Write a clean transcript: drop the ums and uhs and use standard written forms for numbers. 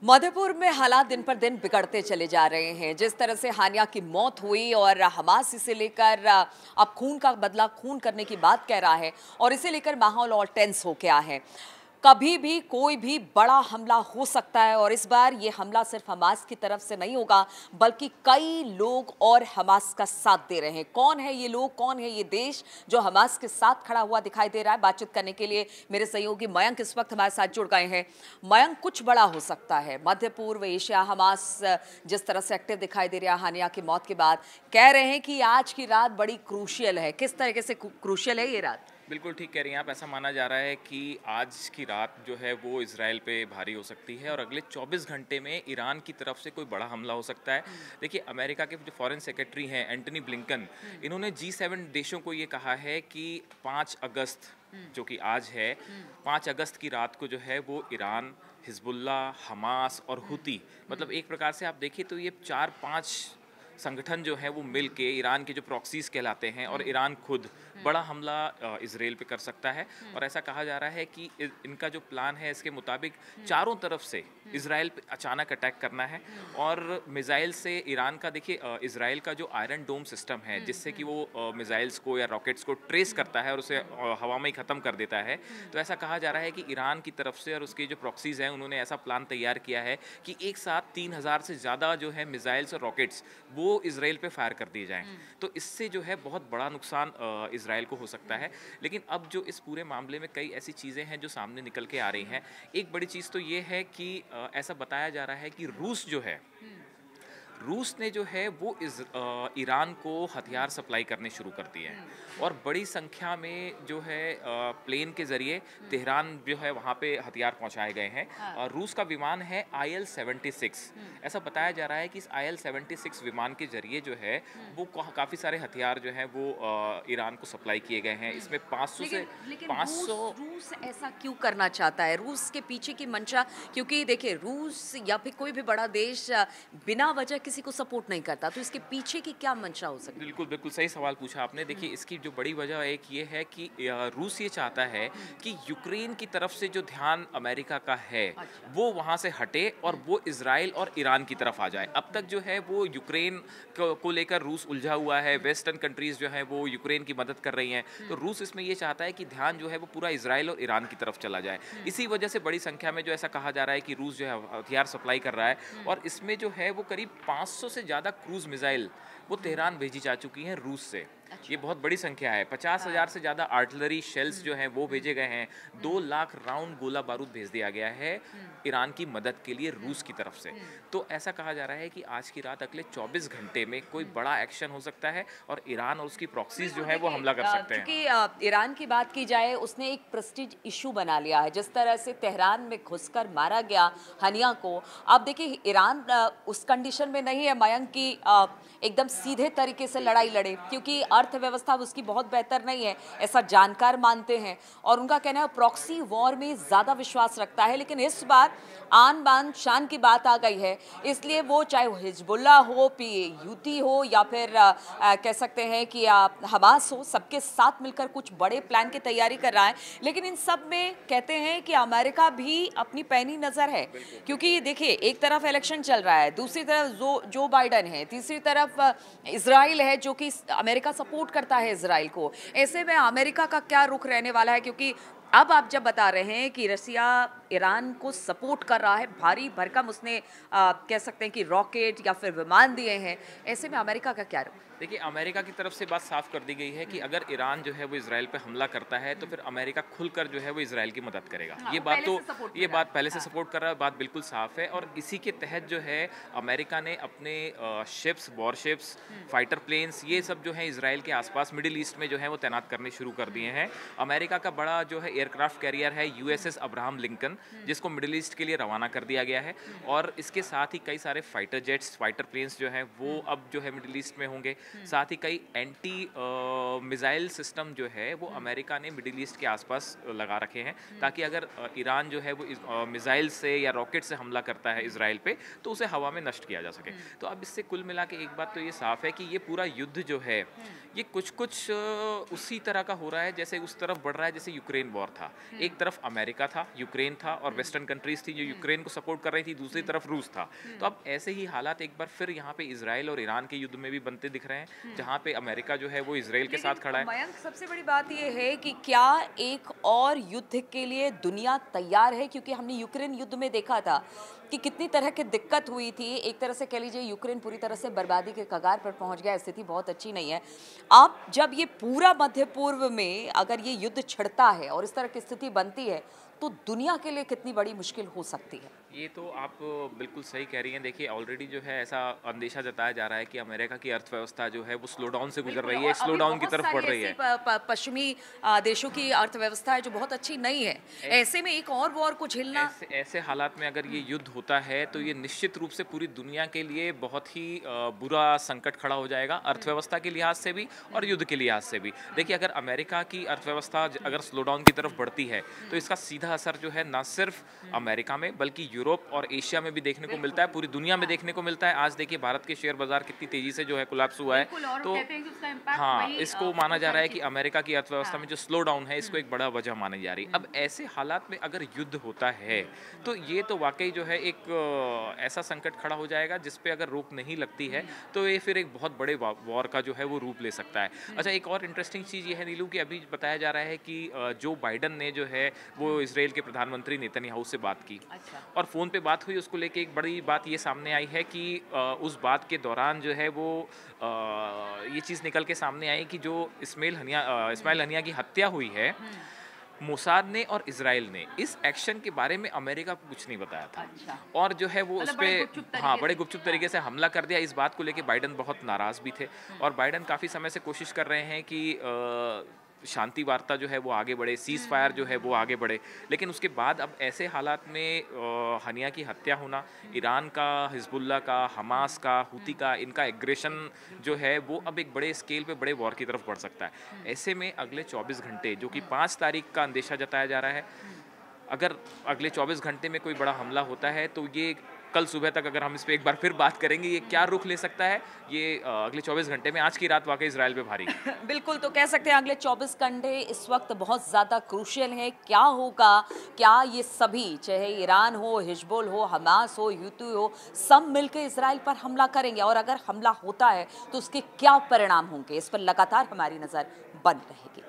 मधुपुर में हालात दिन पर दिन बिगड़ते चले जा रहे हैं। जिस तरह से हानिया की मौत हुई और हमास इसे लेकर अब खून का बदला खून करने की बात कह रहा है और इसे लेकर माहौल और टेंस हो गया है। कभी भी कोई भी बड़ा हमला हो सकता है और इस बार ये हमला सिर्फ हमास की तरफ से नहीं होगा, बल्कि कई लोग और हमास का साथ दे रहे हैं। कौन है ये लोग, कौन है ये देश जो हमास के साथ खड़ा हुआ दिखाई दे रहा है? बातचीत करने के लिए मेरे सहयोगी मयंक इस वक्त हमारे साथ जुड़ गए हैं। मयंक, कुछ बड़ा हो सकता है। मध्य पूर्व एशिया हमास जिस तरह से एक्टिव दिखाई दे रहा है हानिया की मौत के बाद, कह रहे हैं कि आज की रात बड़ी क्रूशियल है। किस तरीके से क्रूशियल है ये रात? बिल्कुल ठीक कह रही हैं आप। ऐसा माना जा रहा है कि आज की रात जो है वो इजराइल पे भारी हो सकती है और अगले 24 घंटे में ईरान की तरफ से कोई बड़ा हमला हो सकता है। देखिए, अमेरिका के जो फॉरेन सेक्रेटरी हैं एंटनी ब्लिंकन, इन्होंने G7 देशों को ये कहा है कि 5 अगस्त जो कि आज है, 5 अगस्त की रात को जो है वो ईरान, हिजबुल्ला, हमास और हुती, मतलब एक प्रकार से आप देखिए तो ये 4-5 संगठन जो है वो मिल के ईरान के जो प्रॉक्सीज कहलाते हैं और ईरान खुद बड़ा हमला इजराइल पे कर सकता है। और ऐसा कहा जा रहा है कि इनका जो प्लान है इसके मुताबिक चारों तरफ से इजराइल पे अचानक अटैक करना है और मिसाइल से ईरान का, देखिए इजराइल का जो आयरन डोम सिस्टम है जिससे कि वो मिसाइल्स को या रॉकेट्स को ट्रेस करता है और उसे हवा में ही ख़त्म कर देता है। तो ऐसा कहा जा रहा है कि ईरान की तरफ से और उसके जो प्रॉक्सीज हैं उन्होंने ऐसा प्लान तैयार किया है कि एक साथ 3000 से ज़्यादा जो है मिसाइल्स और रॉकेट्स वो इजराइल पे फायर कर दिए जाएं। तो इससे जो है बहुत बड़ा नुकसान इजराइल को हो सकता है। लेकिन अब जो इस पूरे मामले में कई ऐसी चीज़ें हैं जो सामने निकल के आ रही हैं। एक बड़ी चीज़ तो ये है कि ऐसा बताया जा रहा है कि रूस ने जो है वो ईरान को हथियार सप्लाई करने शुरू कर दिए हैं और बड़ी संख्या में जो है प्लेन के ज़रिए तेहरान जो है वहाँ पे हथियार पहुँचाए गए हैं। और रूस का विमान है IL-76। ऐसा बताया जा रहा है कि इस IL-76 विमान के ज़रिए जो है वो काफ़ी सारे हथियार जो हैं वो ईरान को सप्लाई किए गए हैं। इसमें 500 से लेकिन 500 रूस ऐसा क्यों करना चाहता है? रूस के पीछे की मंशा, क्योंकि देखिए रूस या फिर कोई भी बड़ा देश बिना वजह किसी को सपोर्ट नहीं करता, तो इसके पीछे की क्या मंशा हो सकती है? बिल्कुल, बिल्कुल सही सवाल पूछा आपने। देखिए, इसकी जो बड़ी वजह एक ये है कि रूस ये चाहता है कि यूक्रेन की तरफ से जो ध्यान अमेरिका का है अच्छा। वो वहाँ से हटे और वो इजराइल और ईरान की तरफ आ जाए। अब तक जो है वो यूक्रेन को लेकर रूस उलझा हुआ है। वेस्टर्न कंट्रीज़ जो हैं वो यूक्रेन की मदद कर रही हैं। तो रूस इसमें ये चाहता है कि ध्यान जो है वो पूरा इजराइल और ईरान की तरफ चला जाए। इसी वजह से बड़ी संख्या में जो ऐसा कहा जा रहा है कि रूस जो है हथियार सप्लाई कर रहा है और इसमें जो है वो करीब 500 से ज़्यादा क्रूज मिसाइल वो तेहरान भेजी जा चुकी हैं रूस से। ये बहुत बड़ी संख्या है। 50,000 से ज़्यादा आर्टिलरी शेल्स जो हैं वो भेजे गए हैं। 2 लाख राउंड गोला बारूद भेज दिया गया है ईरान की मदद के लिए रूस की तरफ से। तो ऐसा कहा जा रहा है कि आज की रात अगले 24 घंटे में कोई बड़ा एक्शन हो सकता है और ईरान और उसकी प्रॉक्सीज जो है वो हमला कर सकते हैं। क्योंकि ईरान की बात की जाए, उसने एक प्रेस्टीज इशू बना लिया है। जिस तरह से तेहरान में घुसकर मारा गया हनिया को, अब देखिए ईरान उस कंडीशन में नहीं है मयंक की एकदम सीधे तरीके से लड़ाई लड़े, क्योंकि अर्थव्यवस्था उसकी बहुत बेहतर नहीं है, ऐसा जानकार मानते हैं और उनका कहना है प्रॉक्सी वॉर में ज़्यादा विश्वास रखता है। लेकिन इस बार आन बान शान की बात आ गई है, इसलिए वो चाहे वो हिजबुल्ला हो, यूती हो या फिर कह सकते हैं कि हमास हो, सबके साथ मिलकर कुछ बड़े प्लान की तैयारी कर रहा है। लेकिन इन सब में कहते हैं कि अमेरिका भी अपनी पैनी नज़र है, क्योंकि देखिए एक तरफ इलेक्शन चल रहा है, दूसरी तरफ जो बाइडन है, तीसरी तरफ इजराइल है जो कि अमेरिका सपोर्ट करता है इजराइल को। ऐसे में अमेरिका का क्या रुख रहने वाला है? क्योंकि अब आप जब बता रहे हैं कि रसिया ईरान को सपोर्ट कर रहा है, भारी भरकम उसने कह सकते हैं कि रॉकेट या फिर विमान दिए हैं, ऐसे में अमेरिका का क्या रुख? देखिए, अमेरिका की तरफ से बात साफ कर दी गई है कि अगर ईरान जो है वो इजराइल पे हमला करता है तो फिर अमेरिका खुलकर जो है वो इजराइल की मदद करेगा। हाँ, ये वो बात पहले तो से सपोर्ट कर ये रहा बात है। पहले से हाँ। सपोर्ट कर रहा है, बात बिल्कुल साफ है। और इसी के तहत जो है अमेरिका ने अपने शिप्स, वॉरशिप्स, फाइटर प्लेन्स, ये सब जो है इजराइल के आसपास मिडिल ईस्ट में जो है वो तैनात करने शुरू कर दिए हैं। अमेरिका का बड़ा जो है एयरक्राफ्ट कैरियर है USS अब्राहम लिंकन, जिसको मिडिल ईस्ट के लिए रवाना कर दिया गया है। और इसके साथ ही कई सारे फाइटर जेट्स, फाइटर प्लेन्स जो हैं वो अब जो है मिडिल ईस्ट में होंगे। साथ ही कई एंटी मिसाइल सिस्टम जो है वो अमेरिका ने मिडिल ईस्ट के आसपास लगा रखे हैं, ताकि अगर ईरान जो है वो मिसाइल से या रॉकेट से हमला करता है इजराइल पे तो उसे हवा में नष्ट किया जा सके। तो अब इससे कुल मिला के एक बात तो ये साफ है कि ये पूरा युद्ध जो है ये कुछ कुछ उसी तरह का हो रहा है जैसे उस तरफ बढ़ रहा है जैसे यूक्रेन वॉर था। एक तरफ अमेरिका था, यूक्रेन था था और वेस्टर्न कंट्रीज थी जो यूक्रेन को सपोर्ट कर रही थी, दूसरी तरफ रूस था। तो अब ऐसे ही हालात एक बार फिर यहाँ पे इजराइल और ईरान के युद्ध में भी बनते दिख रहे हैं, जहाँ पे अमेरिका जो है वो इजराइल के साथ खड़ा है। मयंक, सबसे बड़ी बात ये है कि क्या एक और युद्ध के लिए दुनिया तैयार है? क्योंकि हमने यूक्रेन युद्ध में देखा था कि कितनी तरह की दिक्कत हुई थी। एक तरह से कह लीजिए यूक्रेन पूरी तरह से बर्बादी के कगार पर पहुंच गया, स्थिति बहुत अच्छी नहीं है। अब जब ये पूरा मध्य पूर्व में अगर ये युद्ध छिड़ता है और इस तरह की स्थिति बनती है तो दुनिया के लिए कितनी बड़ी मुश्किल हो सकती है? ये तो आप बिल्कुल सही कह रही हैं। देखिए ऑलरेडी जो है ऐसा अंदेशा जताया जा रहा है कि अमेरिका की अर्थव्यवस्था जो है वो स्लो डाउन से गुजर रही है, स्लो डाउन की तरफ बढ़ रही है। पश्चिमी देशों की अर्थव्यवस्था है जो बहुत अच्छी नहीं है, ऐसे में एक और वॉर को झेलना। ऐसे हालात में अगर ये युद्ध होता है तो ये निश्चित रूप से पूरी दुनिया के लिए बहुत ही बुरा संकट खड़ा हो जाएगा, अर्थव्यवस्था के लिहाज से भी और युद्ध के लिहाज से भी। देखिए अगर अमेरिका की अर्थव्यवस्था अगर स्लो डाउन की तरफ बढ़ती है तो इसका सीधा असर जो है ना सिर्फ अमेरिका में बल्कि यूरोप और एशिया में भी देखने को मिलता है, पूरी दुनिया में देखने को मिलता है। आज देखिए भारत के शेयर बाजार कितनी तेजी से जो है कोलैप्स हुआ है, तो हाँ, इसको माना जा रहा है कि अमेरिका की अर्थव्यवस्था में जो स्लो डाउन है इसको एक बड़ा वजह मानी जा रही है। अब ऐसे हालात में अगर युद्ध होता है तो ये तो वाकई जो है एक ऐसा संकट खड़ा हो जाएगा जिस पे अगर रोक नहीं लगती है तो ये फिर एक बहुत बड़े वॉर का जो है वो रूप ले सकता है। अच्छा, एक और इंटरेस्टिंग चीज़ ये है नीलू कि अभी बताया जा रहा है कि जो बाइडन ने जो है वो इसराइल के प्रधानमंत्री नेतन्याहू से बात की। अच्छा। और फ़ोन पे बात हुई, उसको लेके एक बड़ी बात ये सामने आई है कि उस बात के दौरान जो है वो ये चीज़ निकल के सामने आई कि जो इस्माइल हनिया की हत्या हुई है, मोसाद ने और इजराइल ने इस एक्शन के बारे में अमेरिका को कुछ नहीं बताया था। अच्छा। और जो है वो उस पर हाँ बड़े गुपचुप तरीके से हमला कर दिया। इस बात को लेके बाइडन बहुत नाराज़ भी थे और बाइडन काफ़ी समय से कोशिश कर रहे हैं कि शांति वार्ता जो है वो आगे बढ़े, सीज फायर जो है वो आगे बढ़े। लेकिन उसके बाद अब ऐसे हालात में हनिया की हत्या होना, ईरान का, हिजबुल्ला का, हमास का, हुती का, इनका एग्रेशन जो है वो अब एक बड़े स्केल पे बड़े वॉर की तरफ बढ़ सकता है। ऐसे में अगले 24 घंटे जो कि 5 तारीख का अंदेशा जताया जा रहा है, अगर अगले 24 घंटे में कोई बड़ा हमला होता है तो ये कल सुबह तक अगर हम इस पर एक बार फिर बात करेंगे ये क्या रुख ले सकता है, ये अगले 24 घंटे में। आज की रात वाकई इजराइल पे भारी बिल्कुल, तो कह सकते हैं अगले 24 घंटे इस वक्त बहुत ज़्यादा क्रूशियल है। क्या होगा, क्या ये सभी, चाहे ईरान हो, हिजबुल हो, हमास हो, यूती हो, सब मिलकर इजराइल पर हमला करेंगे और अगर हमला होता है तो उसके क्या परिणाम होंगे, इस पर लगातार हमारी नज़र बन रहेगी।